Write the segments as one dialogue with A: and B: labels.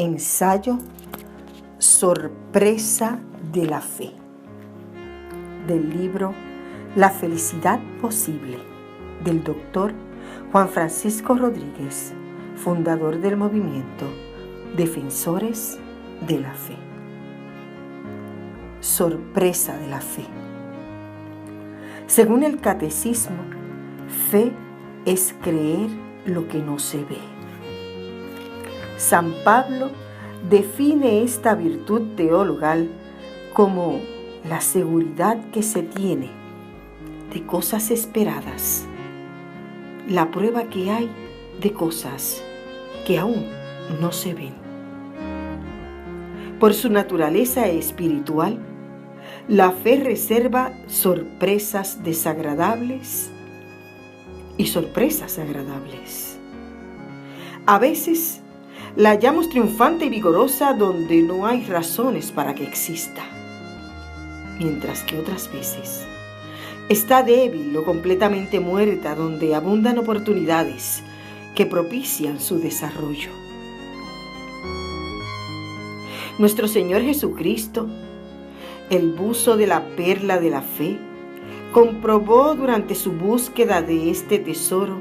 A: Ensayo Sorpresa de la Fe, del libro La felicidad posible, del doctor Juan Francisco Rodríguez, fundador del movimiento Defensores de la Fe. Sorpresa de la fe. Según el catecismo, fe es creer lo que no se ve. San Pablo define esta virtud teologal como la seguridad que se tiene de cosas esperadas, la prueba que hay de cosas que aún no se ven. Por su naturaleza espiritual, la fe reserva sorpresas desagradables y sorpresas agradables. A veces la hallamos triunfante y vigorosa donde no hay razones para que exista, mientras que otras veces está débil o completamente muerta donde abundan oportunidades que propician su desarrollo. Nuestro Señor Jesucristo, el buzo de la perla de la fe, comprobó durante su búsqueda de este tesoro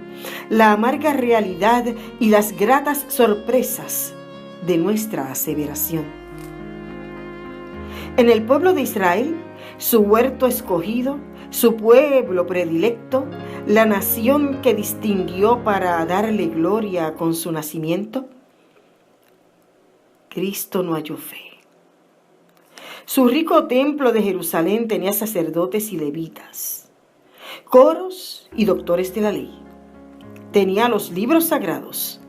A: la amarga realidad y las gratas sorpresas de nuestra aseveración. En el pueblo de Israel, su huerto escogido, su pueblo predilecto, la nación que distinguió para darle gloria con su nacimiento, Cristo no halló fe. Su rico templo de Jerusalén tenía sacerdotes y levitas, coros y doctores de la ley. Tenía los libros sagrados,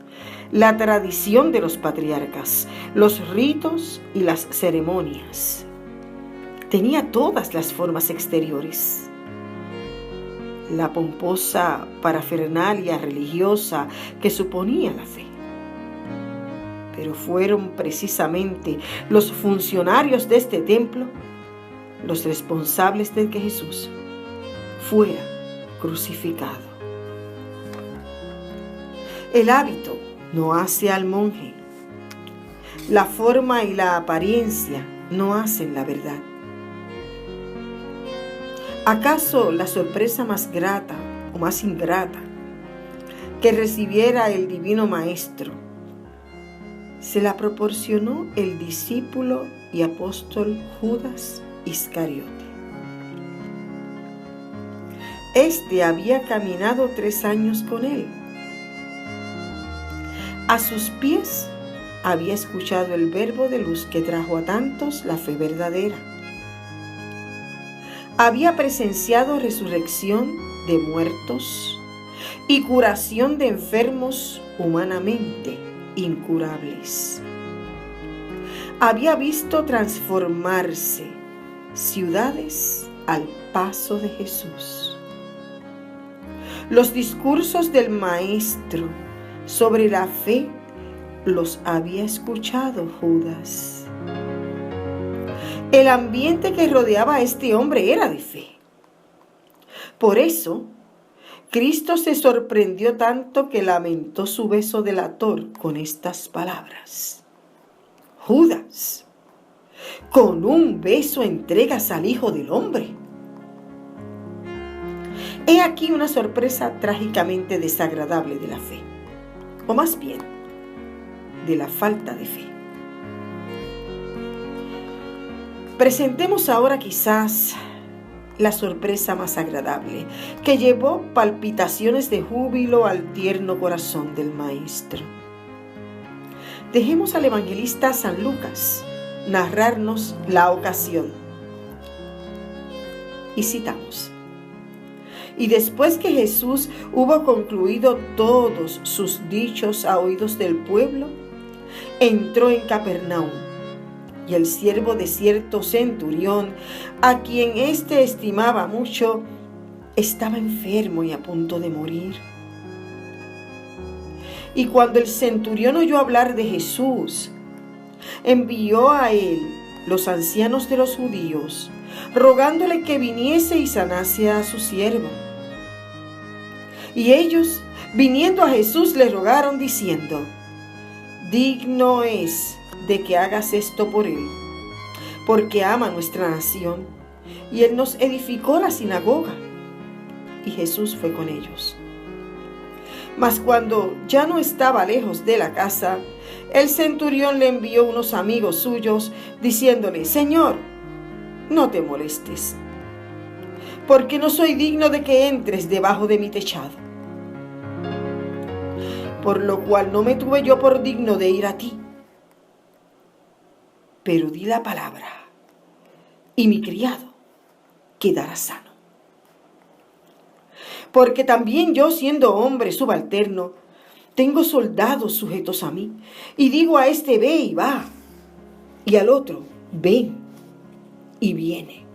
A: la tradición de los patriarcas, los ritos y las ceremonias. Tenía todas las formas exteriores. La pomposa parafernalia religiosa que suponía la fe. Pero fueron precisamente los funcionarios de este templo los responsables de que Jesús fuera crucificado. El hábito no hace al monje. La forma y la apariencia no hacen la verdad. ¿Acaso la sorpresa más grata o más ingrata que recibiera el divino Maestro se la proporcionó el discípulo y apóstol Judas Iscariote? Este había caminado 3 años con él. A sus pies había escuchado el verbo de luz que trajo a tantos la fe verdadera. Había presenciado resurrección de muertos y curación de enfermos humanamente incurables. Había visto transformarse ciudades al paso de Jesús. Los discursos del Maestro sobre la fe los había escuchado Judas. El ambiente que rodeaba a este hombre era de fe. Por eso, Cristo se sorprendió tanto que lamentó su beso delator con estas palabras: Judas, con un beso entregas al Hijo del Hombre. He aquí una sorpresa trágicamente desagradable de la fe, o más bien, de la falta de fe. Presentemos ahora quizás la sorpresa más agradable, que llevó palpitaciones de júbilo al tierno corazón del Maestro. Dejemos al evangelista San Lucas narrarnos la ocasión. Y citamos: Y después que Jesús hubo concluido todos sus dichos a oídos del pueblo, entró en Capernaum. Y el siervo de cierto centurión, a quien éste estimaba mucho, estaba enfermo y a punto de morir. Y cuando el centurión oyó hablar de Jesús, envió a él los ancianos de los judíos, rogándole que viniese y sanase a su siervo. Y ellos, viniendo a Jesús, le rogaron diciendo: digno es de que hagas esto por él, porque ama nuestra nación, y él nos edificó la sinagoga. Y Jesús fue con ellos. Mas cuando ya no estaba lejos de la casa, el centurión le envió unos amigos suyos, diciéndole: Señor, no te molestes, porque no soy digno de que entres debajo de mi techado. Por lo cual no me tuve yo por digno de ir a ti. Pero di la palabra, y mi criado quedará sano. Porque también yo, siendo hombre subalterno, tengo soldados sujetos a mí, y digo a este: ve y va, y al otro: ven y viene.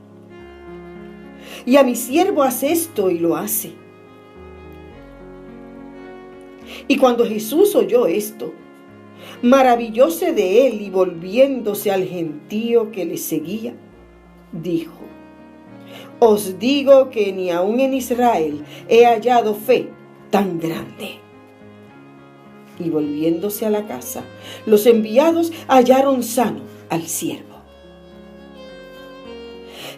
A: Y a mi siervo: haz esto, y lo hace. Y cuando Jesús oyó esto, maravillóse de él, y volviéndose al gentío que le seguía, dijo: os digo que ni aun en Israel he hallado fe tan grande. Y volviéndose a la casa, los enviados hallaron sano al siervo.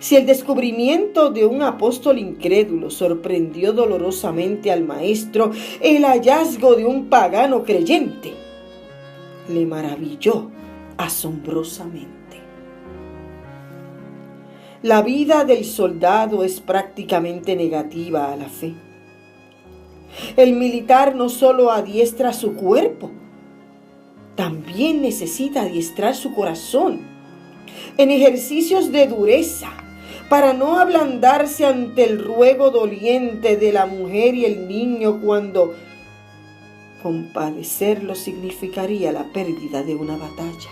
A: Si el descubrimiento de un apóstol incrédulo sorprendió dolorosamente al maestro, el hallazgo de un pagano creyente le maravilló asombrosamente. La vida del soldado es prácticamente negativa a la fe. El militar no solo adiestra su cuerpo, también necesita adiestrar su corazón en ejercicios de dureza, para no ablandarse ante el ruego doliente de la mujer y el niño, cuando compadecerlo significaría la pérdida de una batalla.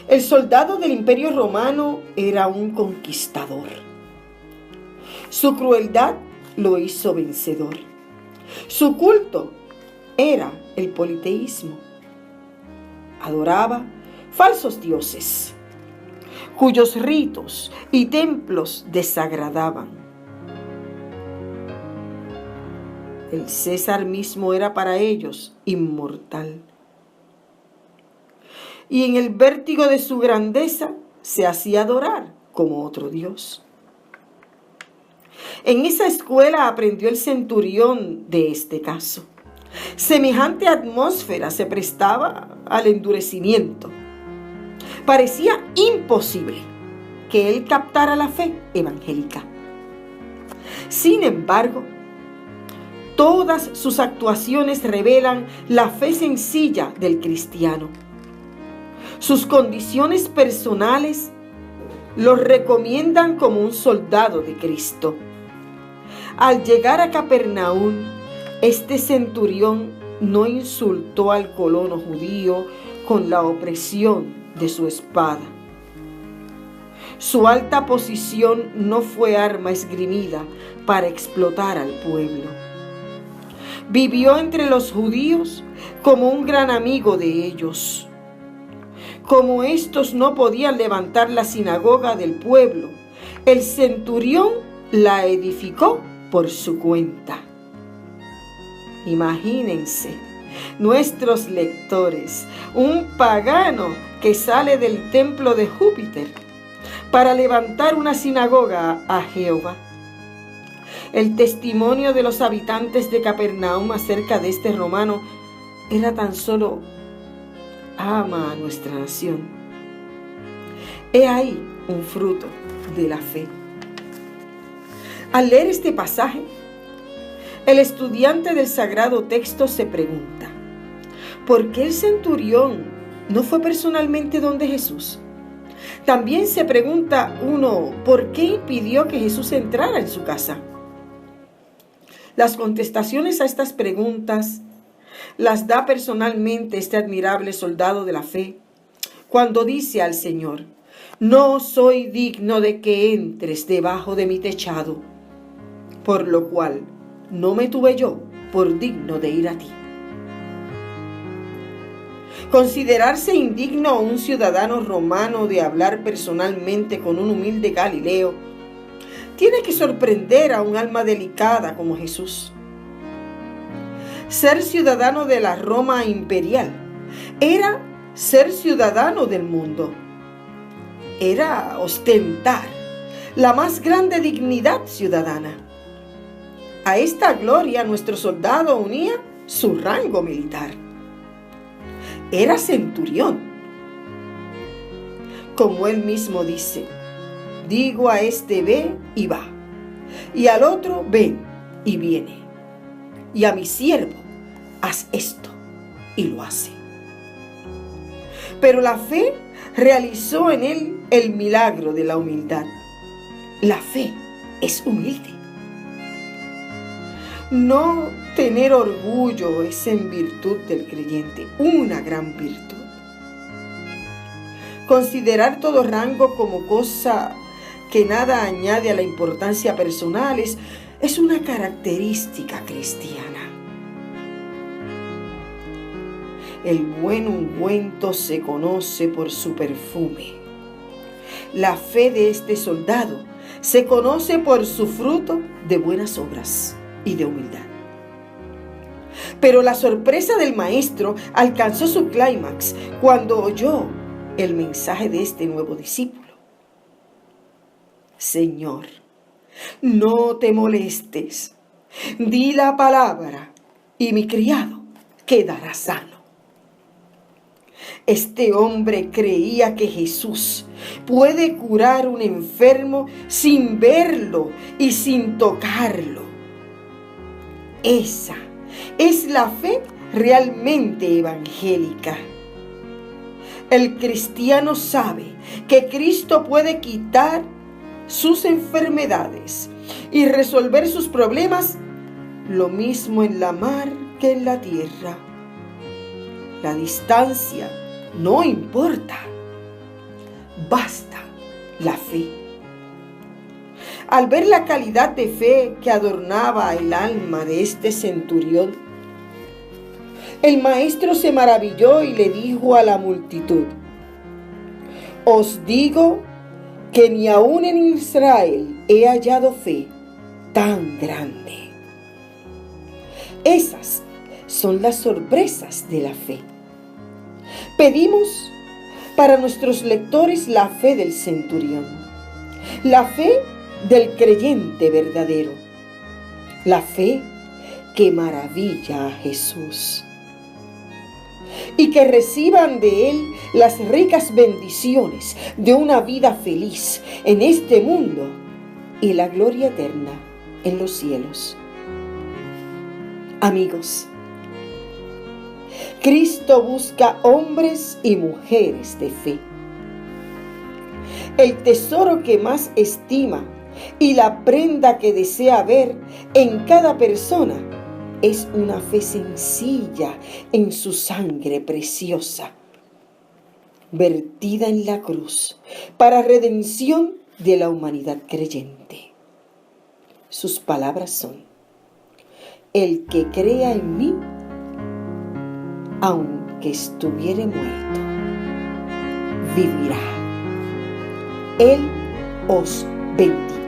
A: El soldado del Imperio Romano era un conquistador. Su crueldad lo hizo vencedor. Su culto era el politeísmo. Adoraba falsos dioses, cuyos ritos y templos desagradaban. El César mismo era para ellos inmortal. Y en el vértigo de su grandeza se hacía adorar como otro dios. En esa escuela aprendió el centurión de este caso. Semejante atmósfera se prestaba al endurecimiento. Parecía imposible que él captara la fe evangélica. Sin embargo, todas sus actuaciones revelan la fe sencilla del cristiano. Sus condiciones personales lo recomiendan como un soldado de Cristo. Al llegar a Capernaum, este centurión no insultó al colono judío con la opresión de su espada. Su alta posición no fue arma esgrimida para explotar al pueblo. Vivió entre los judíos como un gran amigo de ellos. Como estos no podían levantar la sinagoga del pueblo, el centurión la edificó por su cuenta. Imagínense, nuestros lectores, un pagano que sale del templo de Júpiter para levantar una sinagoga a Jehová. El testimonio de los habitantes de Capernaum acerca de este romano era tan solo: ama a nuestra nación. He ahí un fruto de la fe. Al leer este pasaje, el estudiante del sagrado texto se pregunta: ¿por qué el centurión no fue personalmente donde Jesús? También se pregunta uno: ¿por qué impidió que Jesús entrara en su casa? Las contestaciones a estas preguntas las da personalmente este admirable soldado de la fe cuando dice al Señor: no soy digno de que entres debajo de mi techado, por lo cual no me tuve yo por digno de ir a ti. Considerarse indigno un ciudadano romano de hablar personalmente con un humilde Galileo tiene que sorprender a un alma delicada como Jesús. ser ciudadano de la Roma imperial. Era ser ciudadano del mundo. Era ostentar la más grande dignidad ciudadana. A esta gloria nuestro soldado unía su rango militar. Era centurión. Como él mismo dice, digo a este ve y va, y al otro ven y viene, y a mi siervo haz esto, y lo hace. Pero la fe realizó en él el milagro de la humildad. La fe es humilde. No tener orgullo es en virtud del creyente una gran virtud. Considerar todo rango como cosa que nada añade a la importancia personal es una característica cristiana. El buen ungüento se conoce por su perfume. La fe de este soldado se conoce por su fruto de buenas obras y de humildad. Pero la sorpresa del maestro alcanzó su clímax cuando oyó el mensaje de este nuevo discípulo. Señor, no te molestes, di la palabra y mi criado quedará sano. Este hombre creía que Jesús puede curar un enfermo sin verlo y sin tocarlo. Esa es la fe realmente evangélica. El cristiano sabe que Cristo puede quitar sus enfermedades y resolver sus problemas, lo mismo en la mar que en la tierra. La distancia no importa, basta la fe. Al ver la calidad de fe que adornaba el alma de este centurión, el maestro se maravilló y le dijo a la multitud: os digo que ni aún en Israel he hallado fe tan grande. Esas son las sorpresas de la fe. Pedimos para nuestros lectores la fe del centurión, la fe del creyente verdadero, la fe que maravilla a Jesús, y que reciban de Él las ricas bendiciones de una vida feliz en este mundo y la gloria eterna en los cielos. Amigos, Cristo busca hombres y mujeres de fe. El tesoro que más estima y la prenda que desea ver en cada persona es una fe sencilla en su sangre preciosa, vertida en la cruz para redención de la humanidad creyente. Sus palabras son: el que crea en mí, aunque estuviere muerto, vivirá. Él os bendiga.